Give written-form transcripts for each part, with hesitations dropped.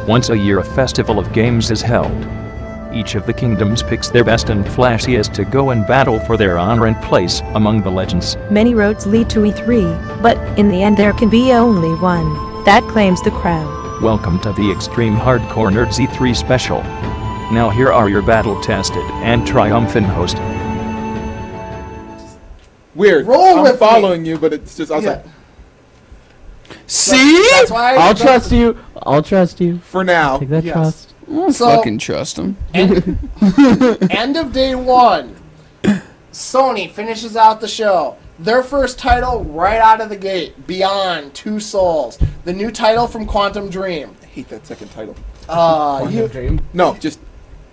Once a year a festival of games is held. Each of the kingdoms picks their best and flashiest to go and battle for their honor and place among the legends. Many roads lead to E3, but in the end there can be only one that claims the crown. Welcome to the Extreme Hardcore Nerds E3 special. Now here are your battle-tested and triumphant hosts. Weird. I'm following you, but it's just... I was like... See? That's why I'll trust you. I'll trust you. For now. Take that trust. I'll fucking trust him. End of day one. Sony finishes out the show. Their first title right out of the gate. Beyond Two Souls. The new title from Quantum Dream. I hate that second title. Dream? No, just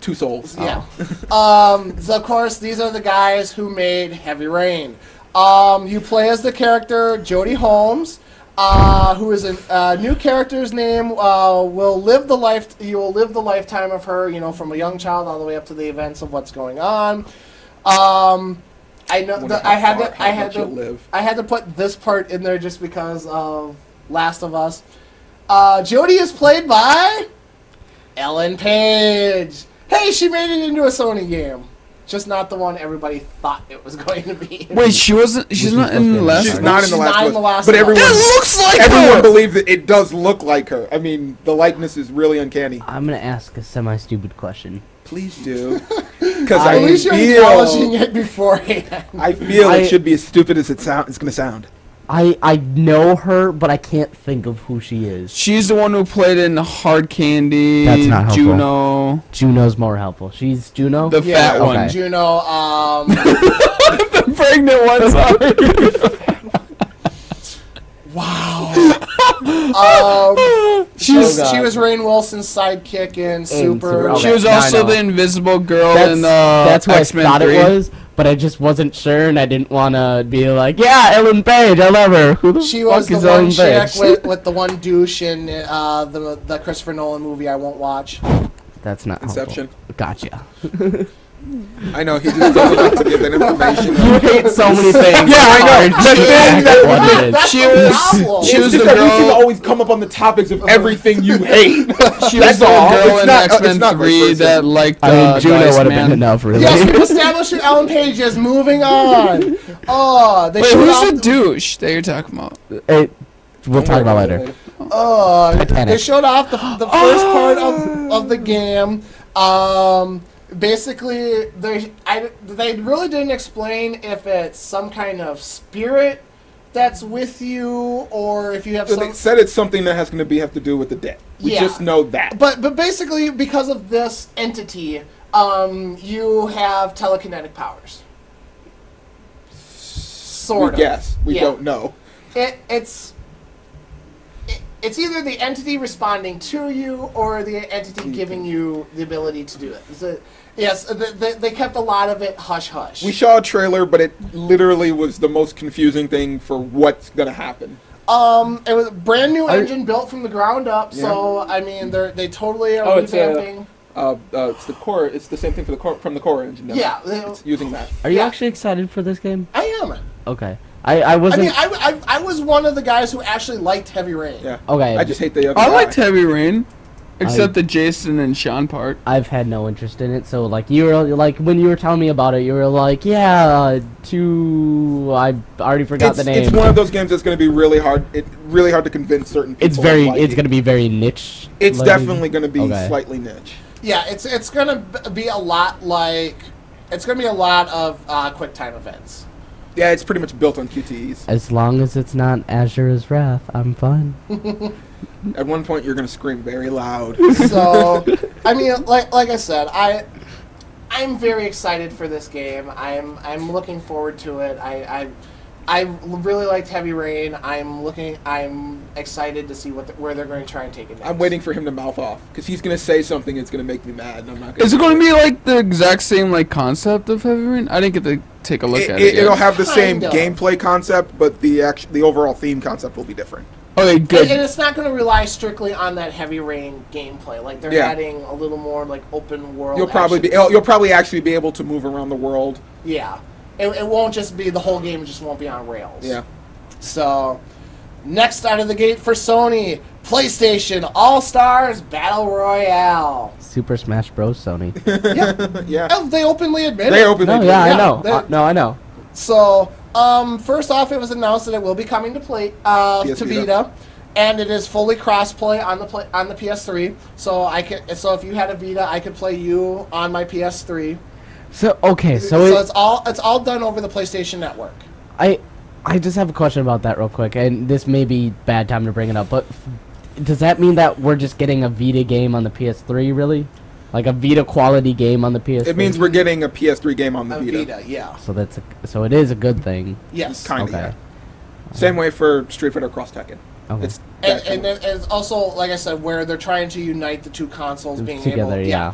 Two Souls. Yeah. So of course, these are the guys who made Heavy Rain. You play as the character Jodie Holmes. Who is a new character's name? You will live the lifetime of her, you know, from a young child all the way up to the events of what's going on. I know that I had to put this part in there just because of Last of Us. Jodie is played by Ellen Page. Hey, she made it into a Sony game. Just not the one everybody thought it was going to be. Wait, she wasn't. She's not in the last. She's not in the last one. But everyone. It looks like her. Everyone believes that it does look like her. I mean, the likeness is really uncanny. I'm gonna ask a semi-stupid question. Please do, because at least you're acknowledging it beforehand. I feel it should be as stupid as it's going to sound. I know her, but I can't think of who she is. She's the one who played in Hard Candy. That's not helpful. Juno. Juno's more helpful. She's Juno? The fat one. Okay. Juno, The pregnant one, sorry. Wow. She was Rainn Wilson's sidekick in Super. Okay. She was also the Invisible Girl in That's what X-Men I thought 3. it was, but I just wasn't sure, and I didn't want to be like, yeah, Ellen Page, I love her. Who the She fuck was the is one Ellen chick Page? with the one douche in the Christopher Nolan movie I won't watch. That's not Inception. helpful. Gotcha. I know, he just doesn't like to give that information. You hate so many things. Yeah, I know. The thing that That's She the was- problem. she was it's just the that we seem to girl. always come up on the topics of everything you hate. She was That's the all. girl It's in not- X-Men it's not 3 vice versa. that liked I mean, Juno Dice would have Man. been enough, really. Yes, we established who Ellen Page is. Moving on. Oh, they Wait, showed who's off the douche that you're talking about? Hey, we'll talk about later. They showed off the first part of the game. Basically, they really didn't explain if it's some kind of spirit that's with you, or if you have So they said it's something that has going to have to do with the dead. We just know that. But basically, because of this entity, you have telekinetic powers. Sort of. Yes, we don't know. It's either the entity responding to you or the entity giving you the ability to do it. Yes, they kept a lot of it hush-hush. We saw a trailer, but it literally was the most confusing thing for what's going to happen. It was a brand new engine built from the ground up, so, I mean, they totally are revamping. It's the core. It's the same thing from the core engine. Yeah. It's using that. Are you actually excited for this game? I am. Okay. I wasn't... I was one of the guys who actually liked Heavy Rain. Yeah. Okay. I just hate the other I guy. liked Heavy Rain, except the Jason and Sean part. I've had no interest in it, so like you were like when you were telling me about it, you were like, yeah, I already forgot the name. It's one of those games that's going to be really hard. Really hard to convince certain people. It's going to be very niche. It's definitely going to be slightly niche. Yeah, it's going to be a lot like of QuickTime events. Yeah, it's pretty much built on QTEs. As long as it's not Azura's Wrath, I'm fine. At one point, you're going to scream very loud. So, I mean, like I said, I'm very excited for this game. I'm looking forward to it. I really liked Heavy Rain. I'm excited to see where they're going to try and take it next. I'm waiting for him to mouth off because he's going to say something that's going to make me mad, and I'm not going. Is it going to be like the exact same like concept of Heavy Rain? I didn't get to take a look at it. It'll have the same Kind of. gameplay concept, but the overall theme concept will be different. Okay, good. And it's not going to rely strictly on that Heavy Rain gameplay. Like they're adding a little more like open world. You'll probably actually be able to move around the world. Yeah, it won't just be the whole game. Just won't be on rails. Yeah. So, Next out of the gate for Sony, PlayStation All-Stars Battle Royale. Super Smash Bros. Sony. Yeah. Oh, they openly admit They it. openly No, do. yeah, I Yeah, know. that- No, I know. So, first off, it was announced that it will be coming to PS to Vita. Vita, and it is fully cross-play on the PS3. So if you had a Vita, I could play you on my PS3. So okay, so it's all done over the PlayStation Network. I just have a question about that real quick, and this may be bad time to bring it up, but does that mean that we're just getting a Vita game on the PS3, really? Like a Vita quality game on the PS3? It means we're getting a PS3 game on the A Vita. Vita, yeah. So it is a good thing. Yes. Kind of, Okay. yeah. Same way for Street Fighter Cross Tekken. Okay. It's And it's also, like I said, where they're trying to unite the two consoles, being Together, able, yeah.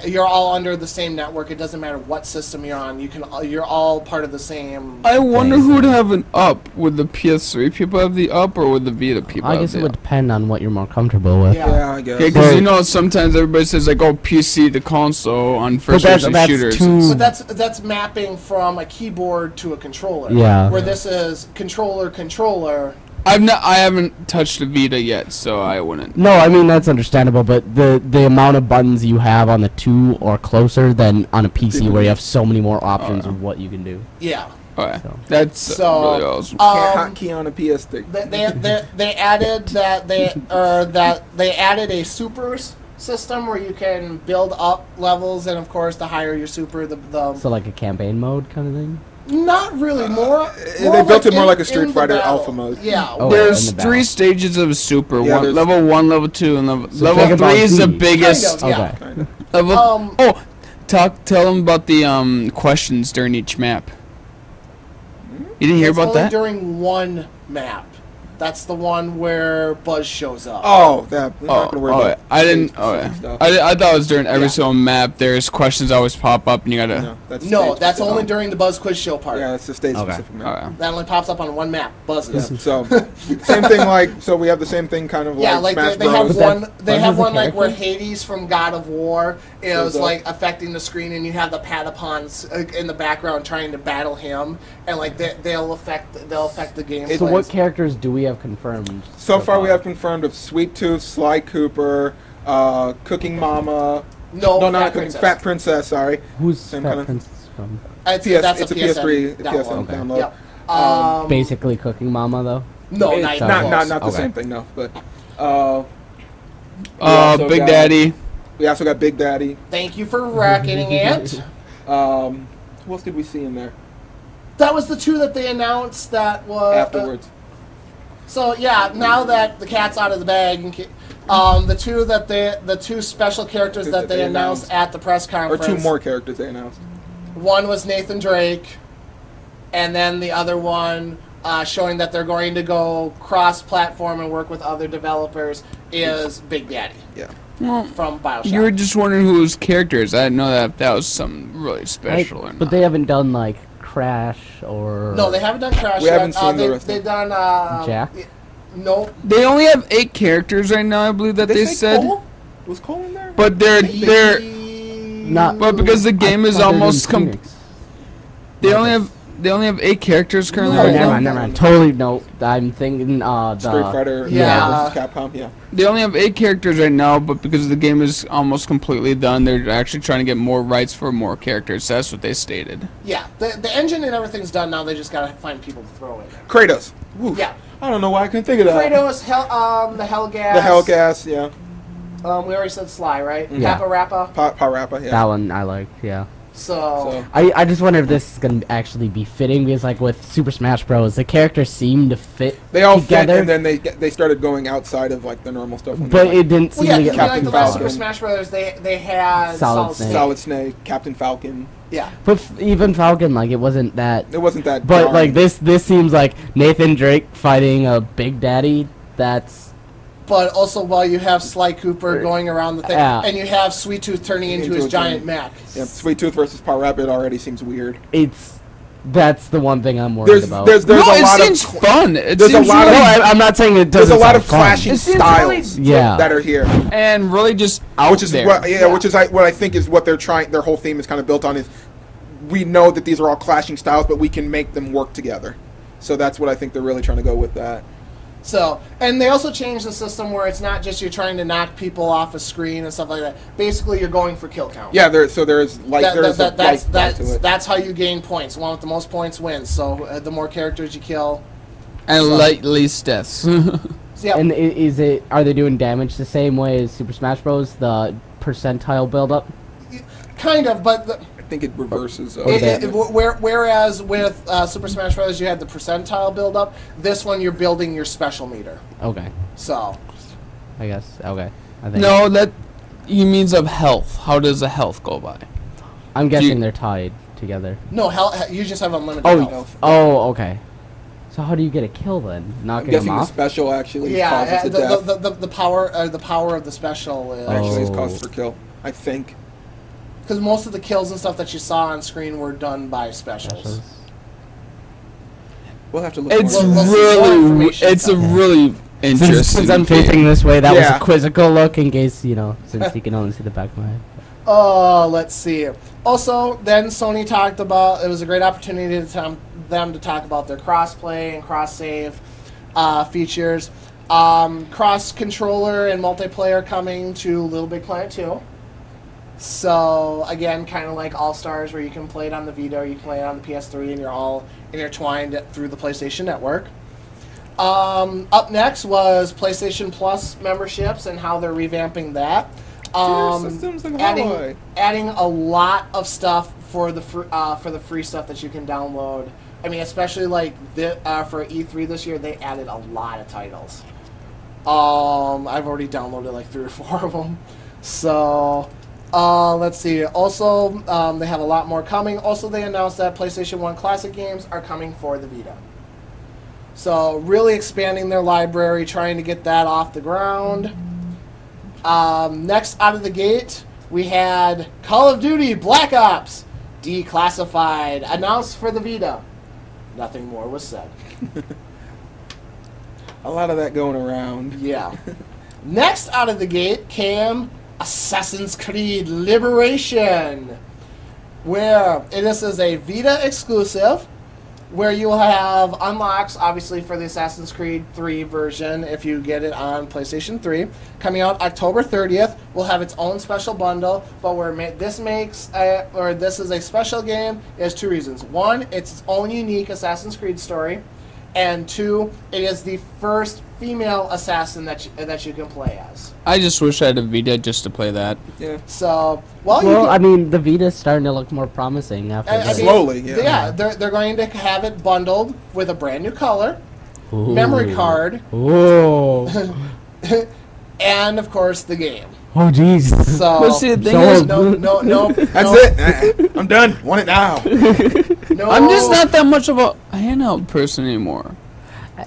you're all under the same network. It doesn't matter what system you're on. You're all part of the same. I wonder Thanks. who would have an up. Would the PS3 people have the up, or would the Vita people I have guess the it would up? depend on what you're more comfortable with. Yeah. I guess. Okay, because But- you know sometimes everybody says like, "Oh, PC to console on first person that's shooters." too- But that's mapping from a keyboard to a controller. Yeah. Where this is controller. I haven't touched a Vita yet, so I wouldn't. No, I mean that's understandable, but the amount of buttons you have on the 2 or closer than on a PC where you have so many more options of what you can do. Yeah. Okay, So- that's So, really awesome. Hotkey on a PS3. They added that they added a supers system where you can build up levels, and of course the higher your super, the So like a campaign mode kind of thing. not really more. They built it more like a in Street the Fighter battle. alpha mode. Yeah. Oh, There's in the 3 battle. stages of super. Yeah, there's- Level 1, level 2, and level think about 3 is the these. biggest. Kind of, yeah. Okay. Kind of. Level. Tell them about the questions during each map. You didn't hear It's about only that? during one map. That's the one where Buzz shows up. Oh, that. I'm not gonna worry about I didn't. stage-specific stuff. I thought it was during every Yeah. single map. There's questions always pop up, and you gotta. No, that's No, stage that's specific. only during the Buzz Quiz Show part. Yeah, that's the stage specific map. Okay. That only pops up on one map. Buzzes. Yeah, so same thing like so we have the same thing kind of like Yeah, like Smash they have Bros. one. Buzz They have is a one like where character? Hades from God of War is Shows up. like affecting the screen, and you have the Patapons in the background trying to battle him, and like they'll affect the game. So what characters do we have confirmed? So far we have confirmed of Sweet Tooth, Sly Cooper, Cooking Mama. No, not Fat Cooking Princess. Fat Princess. Sorry. Who's Same Fat kinda- Princess from? It's, PS, that's it's a PSN PS3 download. download. Yep. Basically Cooking Mama though. No, It's not not- even Not close. the Okay. Oh. same thing, no. But also Big got- Daddy. we also got Big Daddy. Thank you for racking it. Who else did we see in there That was the two that they announced that was afterwards? So yeah, now that the cat's out of the bag, and the two special characters that they announced at the press Or conference. 2 more characters they announced. One was Nathan Drake, and then the other one showing that they're going to go cross-platform and work with other developers is Big Daddy Yeah. from BioShock. You were just wondering who's characters. I didn't know that was something really special. or But not. they haven't done like Crash or No, they haven't done Crash We yet. haven't seen the rest of They've them. done Jack? Nope. They only have 8 characters right now, I believe that Did they say said. Cole? Was Cole in there? But they're Not- but because the game is I thought they were in almost Phoenix. they only have 8 characters currently. No, Oh, right never now. mind, never mind. Totally no. I'm thinking the Street Fighter Yeah. versus Capcom, yeah. They only have 8 characters right now, but because the game is almost completely done, they're actually trying to get more rights for more characters. That's what they stated. Yeah, the engine and everything's done now. They just gotta find people to throw in there. Kratos. Woo. Yeah, I don't know why I couldn't think of that. Kratos, the Hellgas. The Hellgas, yeah. We already said Sly, right? Yeah. Kappa Rappa. Parappa, yeah. That one I like. Yeah. So I just wonder if this is gonna actually be fitting because like with Super Smash Bros, the characters seem to fit They all together, fit, and then they started going outside of like the normal stuff. when but they, it didn't well, seem yeah, to because get like the Captain last Super Falcon. Smash Brothers, they had Solid Snake. Solid Snake, Captain Falcon. Yeah, But even Falcon, like it wasn't that. It wasn't that. But darn- like this seems like Nathan Drake fighting a Big Daddy. That's but also while you have Sly Cooper going around the thing, Yeah. and you have Sweet Tooth turning into his a giant mech. Yeah, Sweet Tooth versus Parappa it already seems weird. that's the one thing I'm worried about. There's no, a it lot seems of fun. It there's a seems lot of- really, no, I'm not saying it there's doesn't. a lot of sound fun. clashing It seems styles Yeah. that are here, and really just out which is there. what which is what I think is what they're trying. Their whole theme is kind of built on is we know that these are all clashing styles, but we can make them work together. So that's what I think they're really trying to go with that. So, and they also changed the system where it's not just you're trying to knock people off a screen and stuff like that. Basically, you're going for kill count. Yeah, there's That's how you gain points. The one with the most points wins. So the more characters you kill, And least deaths. yeah. And are they doing damage the same way as Super Smash Bros? The percentile build-up? Kind of, but I think it reverses. whereas with Super Smash Bros. You had the percentile build up, this one you're building your special meter. Okay. So, I guess. Okay. I think. No, that he means of health. How does the health go by? I'm guessing they're tied together. no, you just have unlimited health. Oh, okay. So how do you get a kill then? I'm Knocking them guessing the off? special actually Yeah, causes the death. the power of the special is Actually, is Oh. cause for kill. I think. because most of the kills and stuff that you saw on screen were done by specials. We'll have to look. It's more. really interesting. Since I'm facing this way, that was Yeah. a quizzical look in case, since you can only see the back of my head. Let's see. Also, then Sony talked about, it was a great opportunity to them to talk about their cross-play and cross-save features. Cross-controller and multiplayer coming to Little Big Planet 2. So, again, kind of like All-Stars, where you can play it on the Vita or you can play it on the PS3 and you're all intertwined through the PlayStation Network. Up next was PlayStation Plus memberships and how they're revamping that. Systems like adding a lot of stuff for the free stuff that you can download. I mean, especially like for E3 this year, they added a lot of titles. I've already downloaded like 3 or 4 of them. So let's see. Also, they have a lot more coming. Also, they announced that PlayStation 1 Classic games are coming for the Vita. So really expanding their library, trying to get that off the ground. Next out of the gate, we had Call of Duty Black Ops Declassified, announced for the Vita. Nothing more was said. A lot of that going around. Yeah. Next out of the gate came Assassin's Creed Liberation, where this is a Vita exclusive, where you will have unlocks, obviously, for the Assassin's Creed 3 version, if you get it on PlayStation 3. Coming out October 30th, will have its own special bundle, but where this is a special game is 2 reasons. 1, it's its own unique Assassin's Creed story, and 2, it is the first female assassin that you can play as. I just wish I had a Vita just to play that. Yeah. So, I mean, the Vita's starting to look more promising after this. Slowly, yeah. Yeah, they're going to have it bundled with a brand new color, memory card, Whoa. and of course the game. Oh, jeez. So, But see, the thing is, no. That's it. I'm done. Want it now. No, I'm just not that much of a handheld person anymore.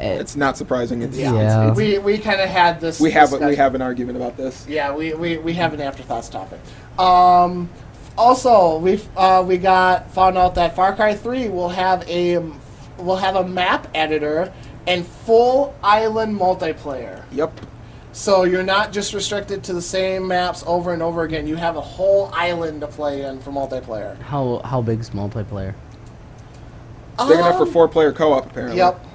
It's not surprising. It's Yeah. We kind of had this. we have discussion. an argument about this. Yeah, we have an afterthoughts topic. Also, we found out that Far Cry 3 will have a map editor and full island multiplayer. Yep. So you're not just restricted to the same maps over and over again. You have a whole island to play in for multiplayer. How big's multiplayer? Big enough for 4-player co-op, apparently. Yep.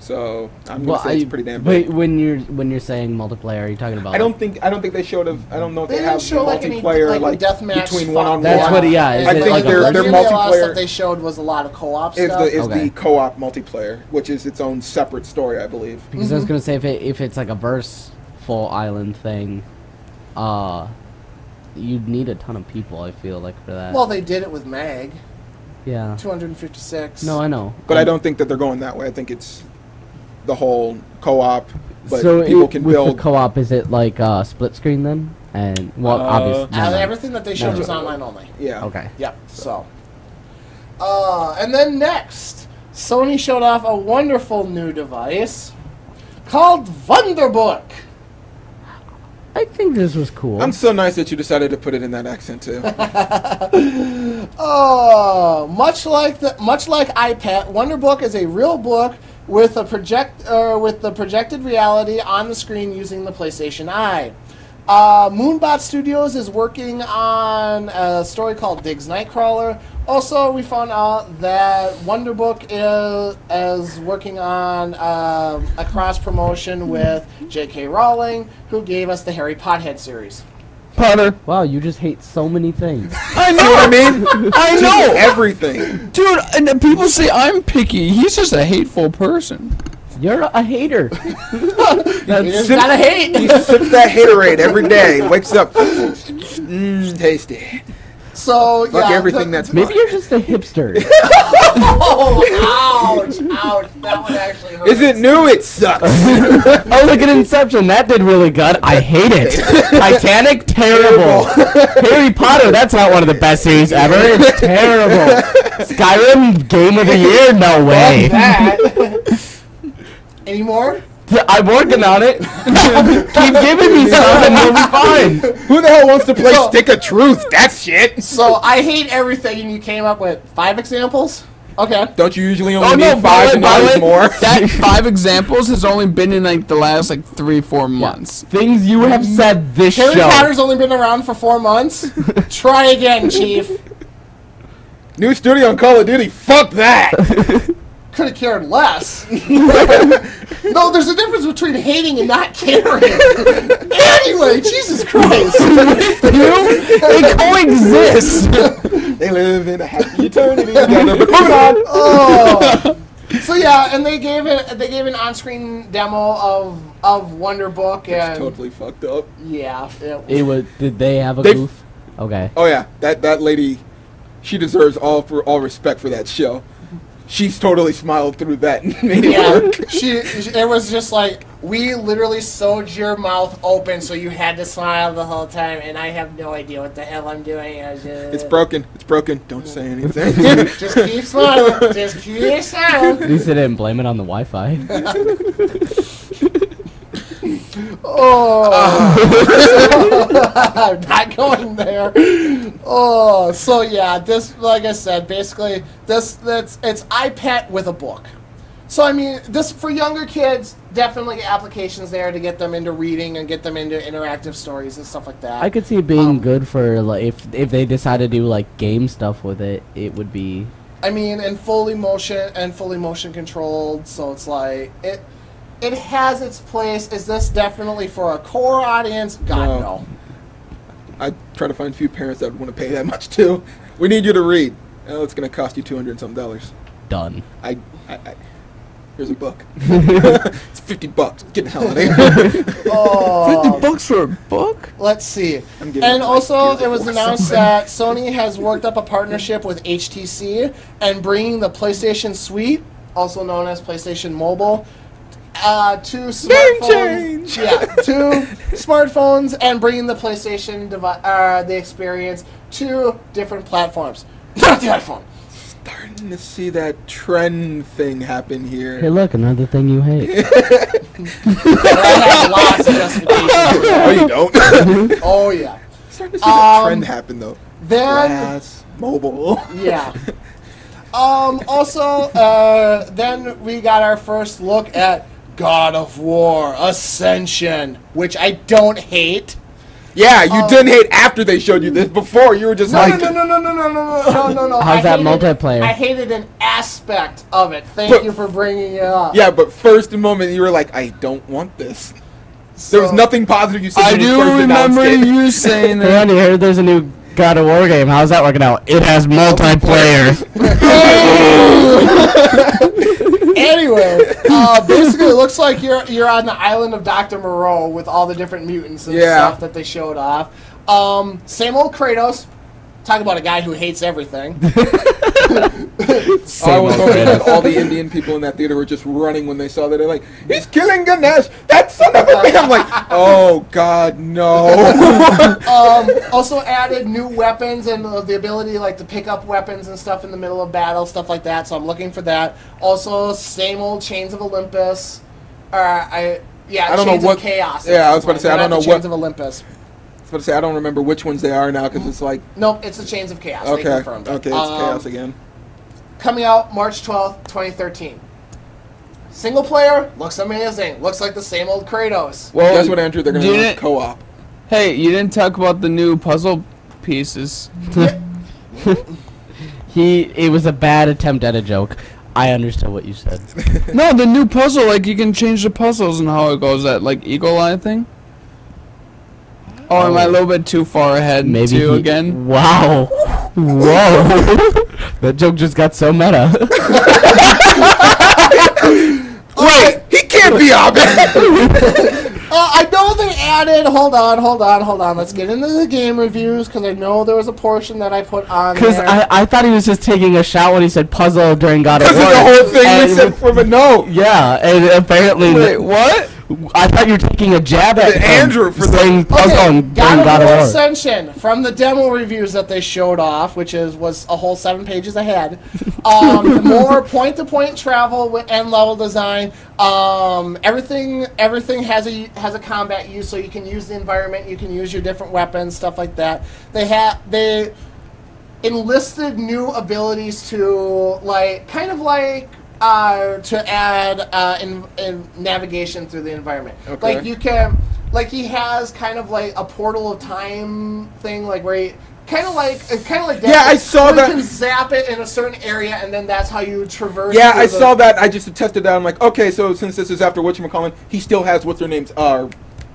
So I'm gonna say it's pretty damn Wait, big. when you're saying multiplayer, are you talking about? I don't think they showed. I don't know if They they, didn't have show like any multiplayer like deathmatch between stuff. one-on-one. That's what. Yeah, is I it think like their a A lot of multiplayer stuff they showed was a lot of co-op is stuff. Okay. the co-op multiplayer, which is its own separate story, I believe. Because I was gonna say if it's like a verse full island thing, you'd need a ton of people. I feel like for that. Well, they did it with Mag. yeah. 256. No, I know. But I don't think that they're going that way. I think it's the whole co-op, but so people can with build. the co-op, is it like split screen then? And obviously. Everything that they showed was online only. Yeah. Okay. Yep. So. And then next, Sony showed off a wonderful new device called Wonderbook. I think this was cool. I'm so nice that you decided to put it in that accent too. Oh, much like iPad, Wonderbook is a real book with the projected reality on the screen using the PlayStation Eye. Moonbot Studios is working on a story called Diggs Nightcrawler, Also, we found out that Wonderbook is working on a cross promotion with J.K. Rowling, who gave us the Harry Pothead series. Potter. Wow, you just hate so many things. I know. See what I mean? I Just know. everything. Dude, and then people say I'm picky. He's just a hateful person. You're a hater. It's not a hate. He sips that haterade every day. Wakes up. Tasty. So, Fuck yeah. everything that's Maybe fine. you're just a hipster. Oh, ouch, ouch. That one actually hurt. Is it new? It sucks. Oh, look at Inception. That did really good. I hate it. Titanic, terrible. Harry Potter, that's not one of the best series ever. It's terrible. Skyrim, Game of the Year? No way. That. Any more? I'm working on it. Keep giving me some and we'll be fine. Who the hell wants to play So- Stick of Truth? That's shit. So, I hate everything, and you came up with 5 examples? Okay. Don't you usually Oh only no, need 5 and by the others way, more? that 5 examples has only been in like the last like 3-4 months. Things you have said this Harry show. Potter's only been around for 4 months. Try again, Chief. New studio on Call of Duty. Fuck that. Could have cared less. No, there's a difference between hating and not caring. Anyway, Jesus Christ. They coexist. They live in a happy eternity together. But moving on. Oh. So yeah, and they gave an on-screen demo of Wonderbook, and Totally fucked up. yeah, Did they have a They- goof? Okay. Oh yeah, that lady, she deserves all respect for that show. She's totally smiled through that and made it yeah. work. It was just like, we literally sewed your mouth open so you had to smile the whole time, and I have no idea what the hell I'm doing. I was just, It's broken. It's broken. Don't say anything. just keep smiling. Just keep smiling. At least they didn't blame it on the Wi-Fi. I'm not going there. Oh, so yeah, this, like I said, basically it's iPad with a book. So I mean, this for younger kids, definitely applications there to get them into reading and get them into interactive stories and stuff like that. I could see it being good for like if they decide to do like game stuff with it. It would be. I mean, and fully motion controlled. So it's like it has its place. Is this definitely for a core audience? God, no. I try to find a few parents that would want to pay that much too. We need you to read. Oh, it's going to cost you $200-something. Done. Here's a book. It's $50. Get the hell out of here. Oh, $50 for a book? let's see. I'm giving And it also, like it was $4 announced something. that Sony has worked up a partnership with HTC and bringing the PlayStation Suite, also known as PlayStation Mobile, to smartphones. change! Yeah, to smartphones, and bringing the PlayStation the experience to different platforms. Not the iPhone. Starting to see that trend thing happen here. Hey, look, another thing you hate. I have lots of justifications. No, you don't. Oh yeah. Starting to see that trend happen though. Then Glass, mobile. yeah. Also, then we got our first look at God of War Ascension, which I don't hate. Yeah, you didn't hate after they showed you this. Before you were just No. like, How's that multiplayer? I hated an aspect of it. Thank But- you for bringing it up. yeah, but first moment you were like, I don't want this. There was So- nothing positive you said. I when you do first announced remember it. you saying Hey, that. Andy, heard there's a new God of War game. How's that working out? It has multiplayer. Anyway, basically, it looks like you're on the island of Dr. Moreau with all the different mutants and Yeah. stuff that they showed off. Same old Kratos. Talk about a guy who hates everything. I was hoping that all the Indian people in that theater were just running when they saw that. They're like, he's killing Ganesh! That son of a bitch! I'm like, oh god, no. Also added new weapons and the ability like to pick up weapons and stuff in the middle of battle, stuff like that. So I'm looking for that. Also, same old Chains of Olympus. I don't Chains know what- of Chaos. yeah, I was about to say, I They're don't not know the what- Chains of Olympus. I was about to say, I don't remember which ones they are now because it's like, Nope, it's the Chains of Chaos. They okay, confirmed it. okay, it's chaos again. Coming out March 12th, 2013. Single player looks amazing. Looks like the same old Kratos. Well, Guess what, Andrew? They're going to didn't- announce co-op. Hey, you didn't talk about the new puzzle pieces. It was a bad attempt at a joke. I understood what you said. No, the new puzzle, like you can change the puzzles and how it goes. That like eagle eye thing. Oh, am I a little bit too far ahead? Maybe too again. Wow. Whoa. That joke just got so meta. Wait, he can't be Abed. I know they added. Hold on. Let's get into the game reviews because I know there was a portion that I put on Because there. I thought he was just taking a shot when he said puzzle during God of War. Because of the whole thing And we said from a no. Yeah, and apparently. Wait, what? I thought you were taking a jab at Andrew for saying puzzle during God God of War of War. Ascension from the demo reviews that they showed off, which was a whole 7 pages ahead. More point-to-point travel and level design. Everything has a combat use, so you can use the environment, you can use your different weapons, stuff like that. They enlisted new abilities to to add in navigation through the environment. Okay. Like you can, like he has kind of like a portal of time thing, like where he kind of like that. Yeah, I saw where that. You can zap it in a certain area, and then that's how you traverse. Yeah, through I saw that. I just tested that. I'm like, okay, so since this is after whatchamacallit, he still has what's their names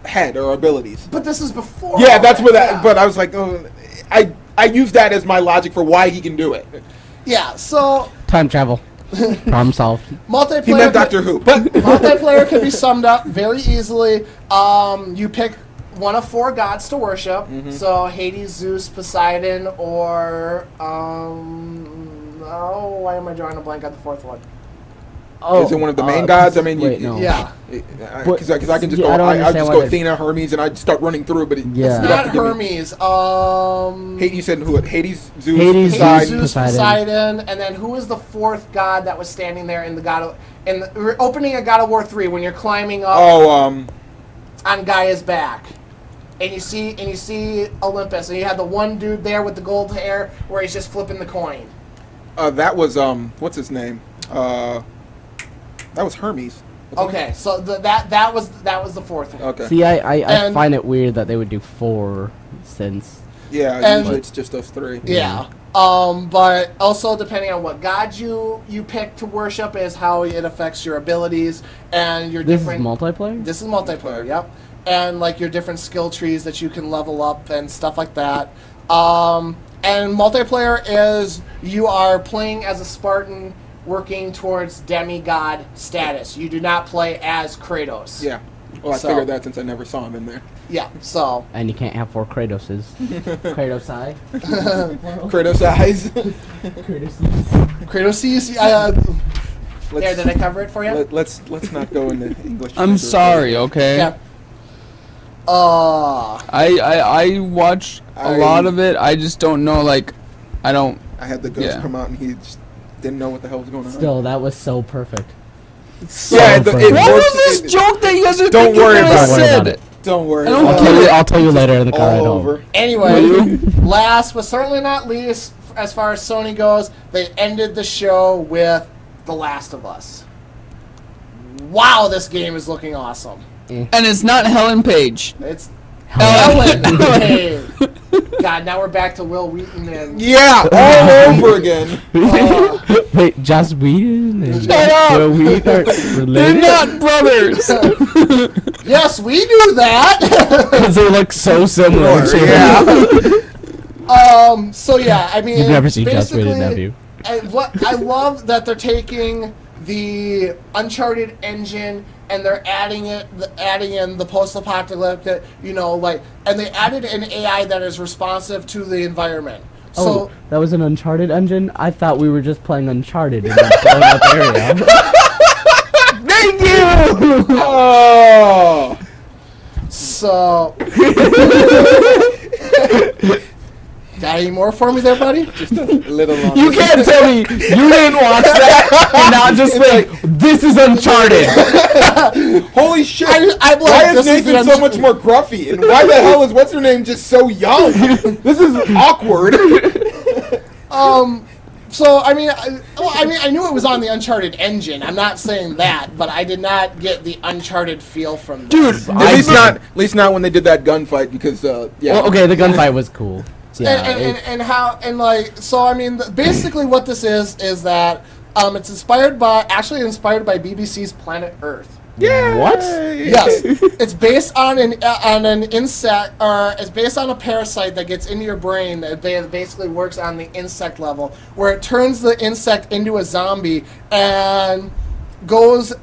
head or abilities. But this is before. Yeah, all that's where that. yeah. But I was like, oh, I use that as my logic for why he can do it. Yeah, so Time travel. Problem solved. multiplayer. He meant Doctor Who, but Multiplayer can be summed up very easily. You pick one of 4 gods to worship. So Hades, Zeus, Poseidon, or why am I drawing a blank on the 4th one? is it one of the main gods? I mean, wait, no. Yeah, because I can just Yeah, go. I don't I understand just why go they're- Athena, Hermes, and I start running through. But Yeah. it's not Hermes. You said who? Hades, Zeus, Hades, Poseidon. Zeus, Poseidon. Poseidon, and then who is the 4th god that was standing there in the we're opening a God of War 3 when you're climbing up on Gaia's back, and you see Olympus, and you have the one dude there with the gold hair where he's just flipping the coin. That was what's his name? That was Hermes. Okay, so that was the 4th one. Okay. See, I And- find it weird that they would do 4 since. Yeah, And- usually it's just us 3. Yeah. But also depending on what god you pick to worship is how it affects your abilities and your This different. is multiplayer? This is multiplayer. Yep. And like your different skill trees that you can level up and stuff like that. And multiplayer is you are playing as a Spartan working towards demigod status. You do not play as Kratos. Yeah. Well, I So- figured that since I never saw him in there. Yeah. So. And you can't have 4 Kratoses. Kratos-I? Kratos eyes. Kratos. There, did I cover it for you? Let's not go into English. I'm sorry, okay? Yeah. I watch a lot of it. I just don't know, like, I don't. I had the ghost Yeah. come out and he just didn't know what the hell was going on. Still, that was so perfect. Yeah, So it perfect. What works- was this joke that you guys are Don't thinking worry that I about it. said? Don't worry. I don't about get it. it. I'll tell you later in the car ride All home. over. Anyway, last but certainly not least, as far as Sony goes, they ended the show with The Last of Us. Wow, this game is looking awesome. And it's not Helen Page. It's Ellen Page. God, now we're back to Will Wheaton and Yeah, all over again. Wait, Joss Whedon and Shut up! Will Wheaton are They're related? not brothers. yes, we knew that. Because they look so similar. Yeah. So yeah, I mean, You've never seen Joss Whedon, basically, have you? I love that they're taking the Uncharted engine and they're adding in the post-apocalyptic, and they added an AI that is responsive to the environment. Oh, that was an Uncharted engine? I thought we were just playing Uncharted in a blown-up area. Thank you! Oh. So, got any more for me there, buddy? Just a little longer. You can't tell me you didn't watch that and not just think, this is Uncharted. Holy shit! I'm like, why is this is Nathan the so much more gruffy? And why the hell is what's her name just so young? This is awkward. So I mean, I knew it was on the Uncharted engine. I'm not saying that, but I did not get the Uncharted feel from this. Dude, at least not when they did that gunfight because yeah. Well, okay, the gunfight was cool. So I mean, basically what this is that it's inspired by BBC's Planet Earth. Yeah. What? Yes, it's based on an insect, or it's based on a parasite that gets into your brain that basically works on the insect level, where it turns the insect into a zombie and goes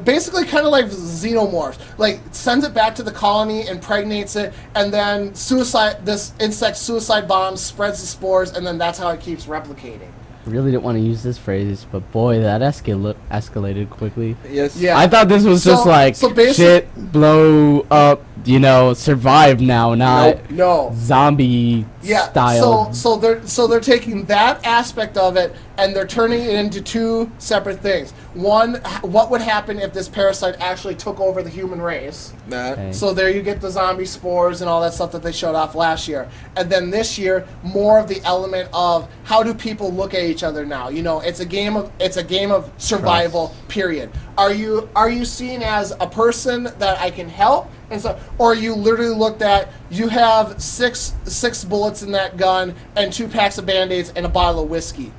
basically kind of like xenomorph, like sends it back to the colony, impregnates it, and then this insect suicide bombs, spreads the spores, and then that's how it keeps replicating. I really didn't want to use this phrase, but boy, that escalated quickly. Yes. Yeah. I thought this was just like shit, blow up, survive now, not No. zombie style. So they're taking that aspect of it and they're turning it into two separate things. One, what would happen if this parasite actually took over the human race? Okay. So there you get the zombie spores and all that stuff that they showed off last year. And then this year, more of the element of how do people look at each other now? It's a game of survival. Period. Are you seen as a person that I can help? And so, or you literally looked at, you have six bullets in that gun and 2 packs of Band-Aids and a bottle of whiskey.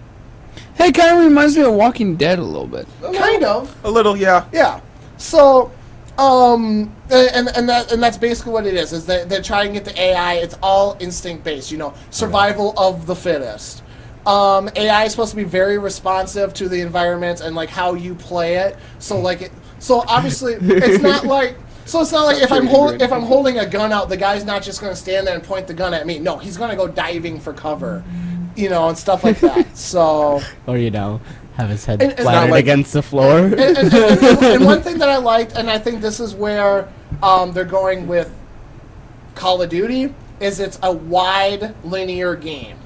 Hey, kind of reminds me of Walking Dead a little bit. Kind of. A little, yeah. Yeah. So, and that's basically what it is that they're trying to get the AI. It's all instinct based. Survival of the fittest. AI is supposed to be very responsive to the environment and like how you play it. So obviously it's not like. So it's not like if I'm holding a gun out, the guy's not just going to stand there and point the gun at me. No, he's going to go diving for cover, and stuff like that. So or have his head And- planted against the floor. and one thing that I liked, and I think this is where they're going with Call of Duty, is it's a wide linear game.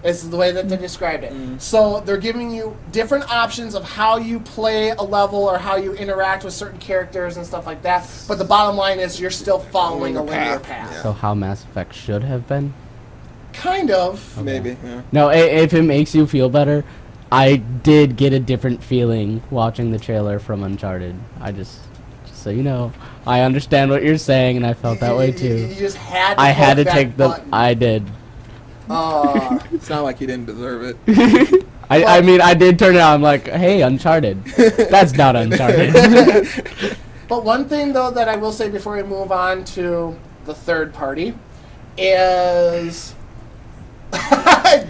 Is the way that they described it. So they're giving you different options of how you play a level or how you interact with certain characters and stuff like that. But the bottom line is you're still following a linear path. So how Mass Effect should have been? Kind of. Okay. Maybe. Yeah. No, if it makes you feel better, I did get a different feeling watching the trailer from Uncharted. Just so you know, I understand what you're saying, and I felt that way too. You just had to I had to take the. button. I did. It's not like you didn't deserve it. I mean, I did turn it on. I'm like, hey, Uncharted. That's not Uncharted. But one thing, though, that I will say before we move on to the third party is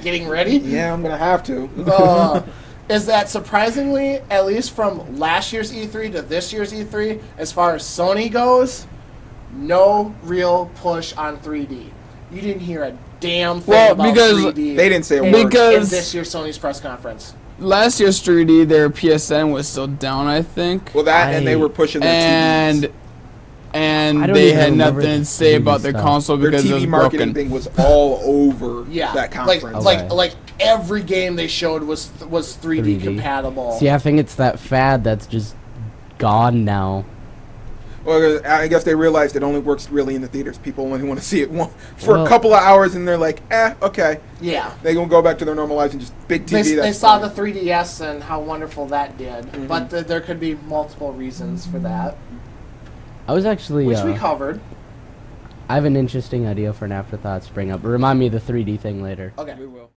getting ready. Yeah, I'm gonna have to. Is that surprisingly, at least from last year's E3 to this year's E3, as far as Sony goes, no real push on 3D. You didn't hear a damn thing about 3D. They didn't say a word. in Because this year's Sony's press conference. last year's 3D, their PSN was still down, I think. Well, and they were pushing their TVs. And I don't they even had remember nothing the to say 3D about their stuff. console Their because it was TV marketing broken. thing was all over Yeah, that conference. like every game they showed was 3D 3D. compatible. See, I think it's that fad that's just gone now. Well, I guess they realized it only works really in the theaters. People only want to see it for a couple of hours, and they're like, okay. Yeah. They gonna go back to their normal lives and just big TV. They saw the 3DS and how wonderful that did, but there could be multiple reasons for that, I was actually. which we covered. I have an interesting idea for an afterthought to bring up. Remind me of the 3D thing later. Okay. We will.